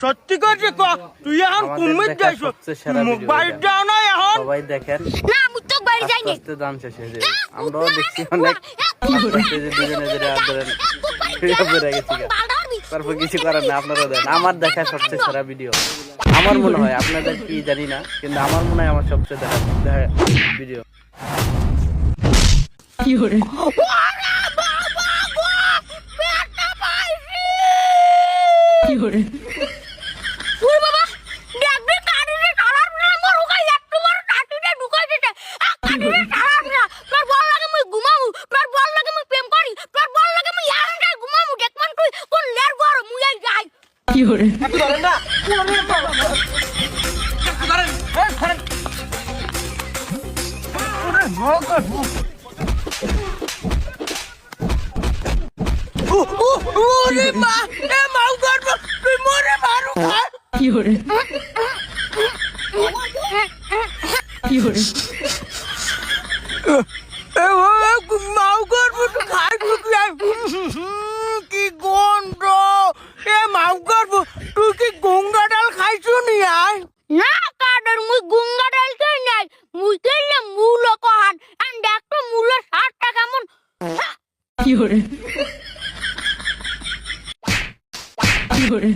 সত্যি করে ক তুই এখন কুমির যাইছ মোবাইল দাও না এখন সবাই দেখেন না আমি তো বাড়ি যাই না আস্তে দাম শেষ হয়ে যাবে আমরাও দেখছি অনেক দুজনে ধরে ধরেন বেড়ে গেছি তারপর কিছু করার না আপনারা দেন আমার দেখা সবচেয়ে সেরা ভিডিও আমার মনে হয় আপনাদের কি জানি না কিন্তু আমার মনে হয় আমার সবচেয়ে দেখা ভিডিও কি হরে কি হরে ওরে বাবা দেখবি কাটিতে খারাপ না মোর ওখানে একটু বড় কাটিতে ঢুকাই দিতে কাটিতে খারাপ না তোর বল লাগে মুই ঘুমামু তোর বল লাগে মুই প্রেম করি তোর বল লাগে মুই ইয়ারটা ঘুমামু দেখমান তুই কোন লের বড় মুই আই যাই কি হরে ধরেন না ধরেন ধরেন ওরে মগর ওরে মা এ মগর তুই মরে মারু কি হরে কি হরে এ মগর তুই খাই কি গন্ধ এ মগর তুই কি গঙ্গা ডাল খাইছো নি আয় না কাডর মুই গুঙ্গা ডাল কই নাই মুই কইলে মূল কহান আর দেখতো মূল 60 টাকা মন কি হরে কি হরে